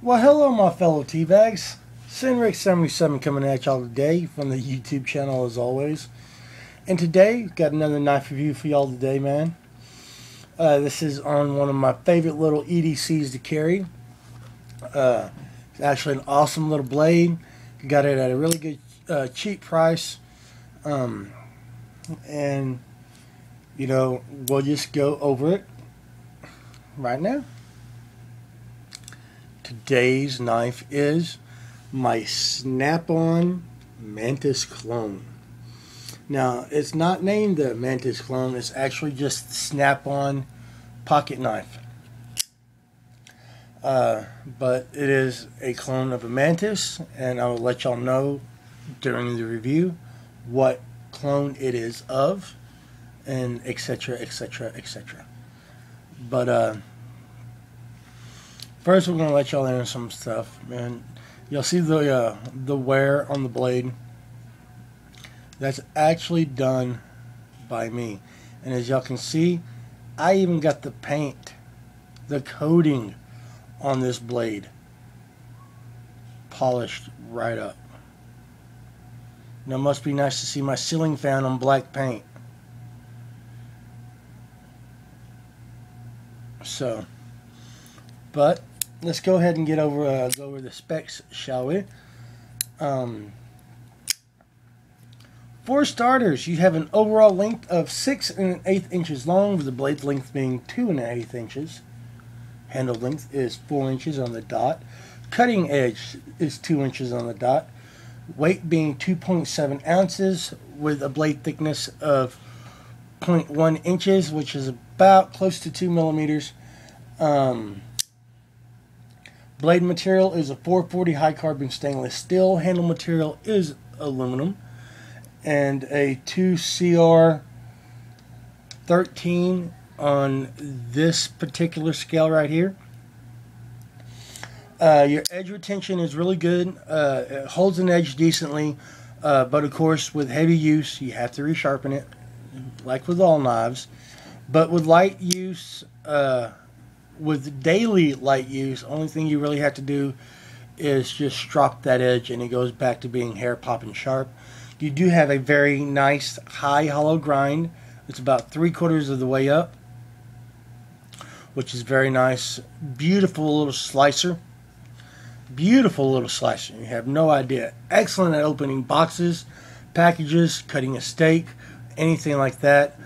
Well, hello, my fellow teabags. Sinrick77 coming at y'all today from the YouTube channel as always. And today, got another knife review for y'all today, man. This is on one of my favorite little EDCs to carry. It's actually an awesome little blade. Got it at a really good, cheap price. And, you know, we'll just go over it right now. Today's knife is my Snap-On Mantis clone. Now, it's not named the Mantis clone, it's actually just the Snap-On pocket knife. But it is a clone of a Mantis, and I will let y'all know during the review what clone it is of, and etc, etc, etc. But, first, we're gonna let y'all in on some stuff, man. You'll see the wear on the blade. That's actually done by me, and as y'all can see, I even got the paint, the coating on this blade polished right up. Now, it must be nice to see my ceiling fan on black paint. So, but let's go ahead and go over the specs, shall we? For starters, you have an overall length of 6 1/8 inches long, with the blade length being 2 1/8 inches. Handle length is 4 inches on the dot. Cutting edge is 2 inches on the dot. Weight being 2.7 ounces, with a blade thickness of 0.1 inches, which is about close to 2 millimeters. Blade material is a 440 high carbon stainless steel. Handle material is aluminum. And a 2CR13 on this particular scale right here. Your edge retention is really good. It holds an edge decently. But of course, with heavy use, you have to resharpen it, like with all knives. But with light use, with daily light use, only thing you really have to do is just strop that edge and it goes back to being hair popping sharp. You do have a very nice high hollow grind. It's about 3/4 of the way up, which is very nice. Beautiful little slicer. Beautiful little slicer. You have no idea. Excellent at opening boxes, packages, cutting a steak, anything like that.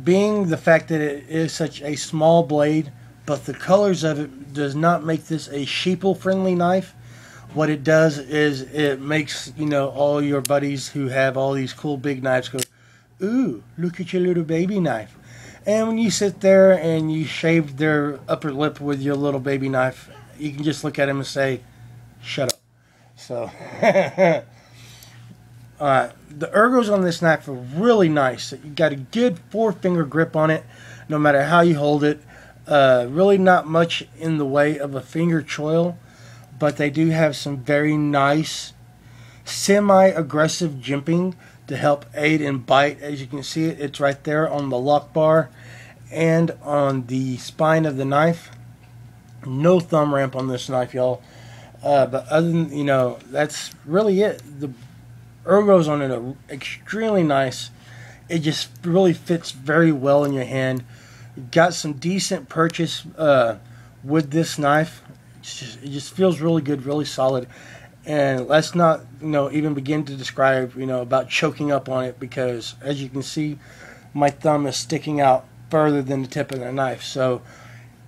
Being the fact that it is such a small blade, but the colors of it does not make this a sheeple friendly knife. What it does is it makes, you know, all your buddies who have all these cool big knives go, ooh, look at your little baby knife. And when you sit there and you shave their upper lip with your little baby knife, you can just look at them and say, shut up. So, the ergos on this knife are really nice. You got a good 4-finger grip on it, no matter how you hold it. Really not much in the way of a finger choil, but they do have some very nice semi-aggressive jimping to help aid in bite. As you can see, it's right there on the lock bar and on the spine of the knife. No thumb ramp on this knife, y'all. But other than, you know, that's really it. The ergos on it are extremely nice. It just really fits very well in your hand. Got some decent purchase with this knife. It just feels really good, really solid. And let's not, you know, even begin to describe, you know, about choking up on it, because as you can see, my thumb is sticking out further than the tip of the knife. So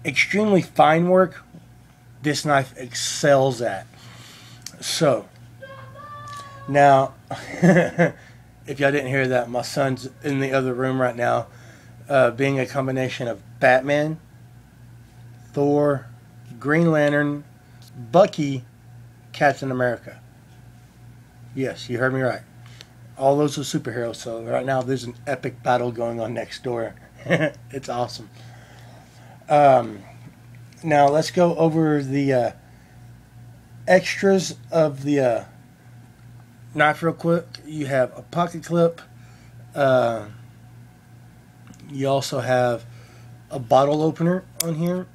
extremely fine work this knife excels at. So now, if y'all didn't hear that, my son's in the other room right now, being a combination of Batman, Thor, Green Lantern, Bucky, Captain America. Yes, you heard me right. All those are superheroes. So right now there's an epic battle going on next door. It's awesome. Now let's go over the extras of the knife real quick. You have a pocket clip. You also have a bottle opener on here.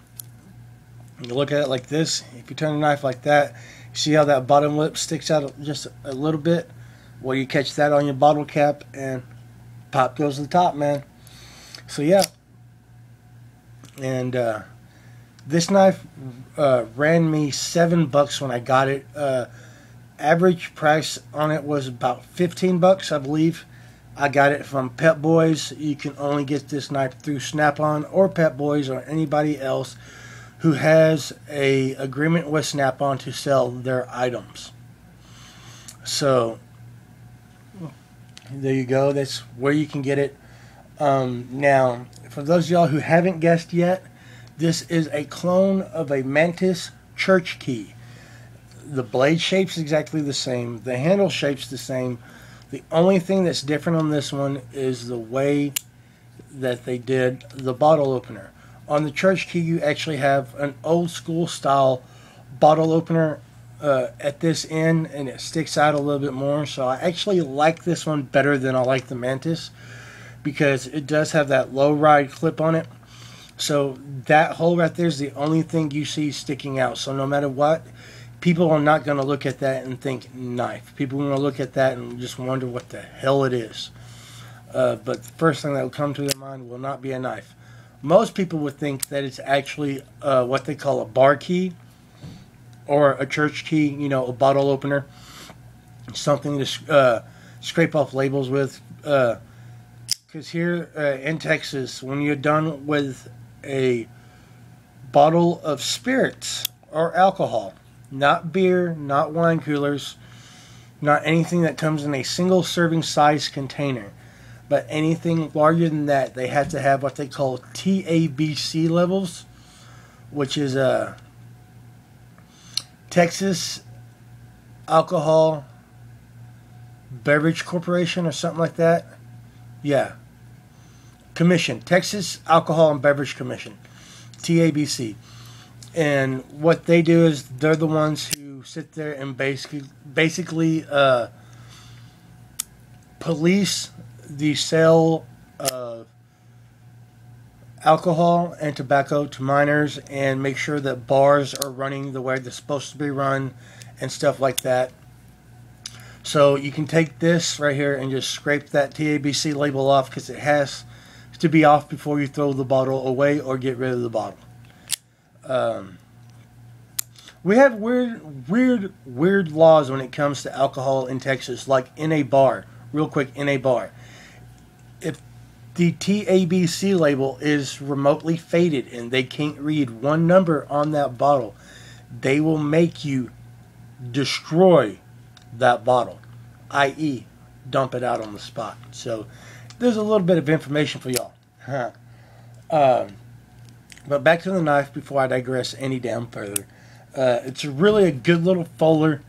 You look at it like this. If you turn the knife like that, you see how that bottom lip sticks out just a little bit? Well, you catch that on your bottle cap and pop goes to the top, man. So yeah. And this knife ran me $7 when I got it. Average price on it was about $15, I believe. I got it from Pep Boys. You can only get this knife through Snap-on or Pep Boys or anybody else who has a agreement with Snap-on to sell their items. So there you go. That's where you can get it. Now, for those of y'all who haven't guessed yet, this is a clone of a Mantis church key. The blade shape's exactly the same. The handle shape's the same. The only thing that's different on this one is the way that they did the bottle opener. On the church key, you actually have an old school style bottle opener at this end, and it sticks out a little bit more. So I actually like this one better than I like the Mantis, because it does have that low ride clip on it. So that hole right there is the only thing you see sticking out. So no matter what, people are not going to look at that and think knife. People are going to look at that and just wonder what the hell it is. But the first thing that will come to their mind will not be a knife. Most people would think that it's actually what they call a bar key or a church key, you know, a bottle opener. Something to scrape off labels with. Because here in Texas, when you're done with a bottle of spirits or alcohol, not beer, not wine coolers, not anything that comes in a single serving size container, but anything larger than that, they have to have what they call TABC levels, which is a Texas Alcohol Beverage Corporation or something like that. Yeah. Commission. Texas Alcohol and Beverage Commission. TABC. And what they do is they're the ones who sit there and basically police the sale of alcohol and tobacco to minors and make sure that bars are running the way they're supposed to be run and stuff like that. So you can take this right here and just scrape that TABC label off, because it has to be off before you throw the bottle away or get rid of the bottle. We have weird laws when it comes to alcohol in Texas, like in a bar. Real quick, in a bar. If the TABC label is remotely faded and they can't read one number on that bottle, they will make you destroy that bottle, i.e. dump it out on the spot. So there's a little bit of information for y'all. But back to the knife before I digress any damn further. It's really a good little folder.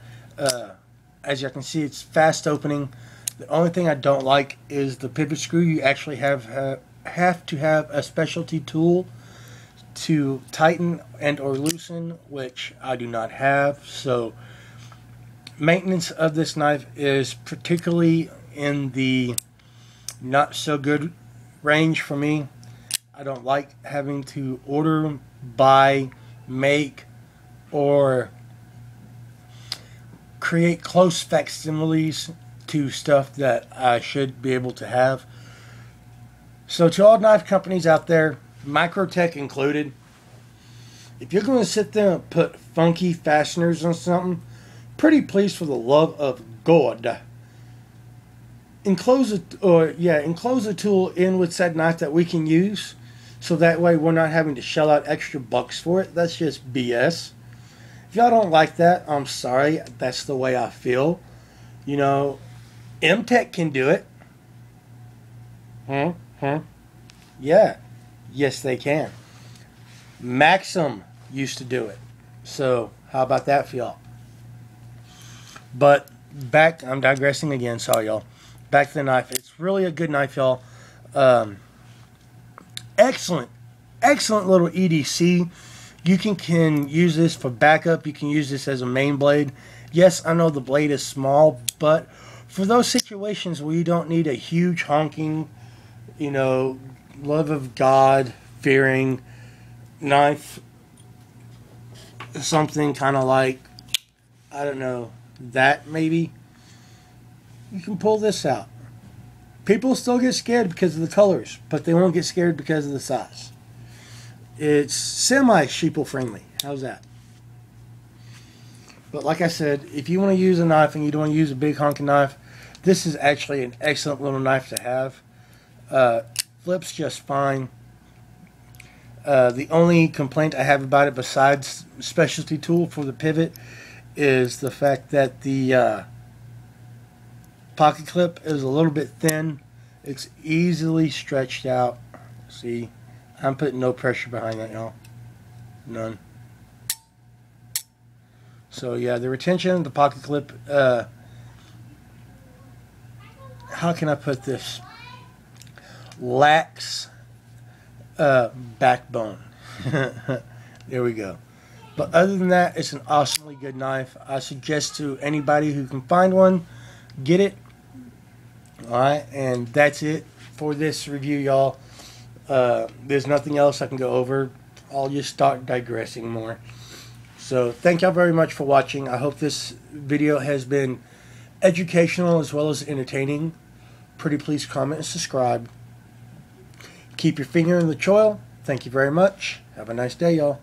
As you can see, it's fast opening. The only thing I don't like is the pivot screw. You actually have to have a specialty tool to tighten and or loosen, which I do not have. So maintenance of this knife is particularly in the not so good range for me. I don't like having to order, buy, make, or create close facsimiles to stuff that I should be able to have. So to all knife companies out there, Microtech included, if you're going to sit there and put funky fasteners on something, pretty please, for the love of God, enclose a tool in with said knife that we can use, so that way we're not having to shell out extra bucks for it. That's just BS. If y'all don't like that, I'm sorry. That's the way I feel. You know, M-Tech can do it. Yeah. Yes, they can. Maxim used to do it. So, how about that for y'all? But, back, I'm digressing again, sorry y'all. Back to the knife. It's really a good knife, y'all. Excellent little EDC. You can use this for backup. You can use this as a main blade. Yes, I know the blade is small, but for those situations where you don't need a huge honking, you know, love of God fearing knife, something kind of like, I don't know, that maybe, you can pull this out. People still get scared because of the colors, but they won't get scared because of the size. It's semi-sheeple friendly. How's that? But like I said, if you want to use a knife and you don't want to use a big honking knife, this is actually an excellent little knife to have. Flips just fine. The only complaint I have about it, besides specialty tool for the pivot, is the fact that the pocket clip is a little bit thin. It's easily stretched out. See, I'm putting no pressure behind that, y'all. None. So yeah, the retention of the pocket clip, how can I put this? Lacks backbone. There we go. But other than that, it's an awesomely good knife. I suggest to anybody who can find one, get it. Alright, and that's it for this review, y'all. There's nothing else I can go over. I'll just start digressing more. So thank y'all very much for watching. I hope this video has been educational as well as entertaining. Pretty please comment and subscribe. Keep your finger in the choil. Thank you very much. Have a nice day, y'all.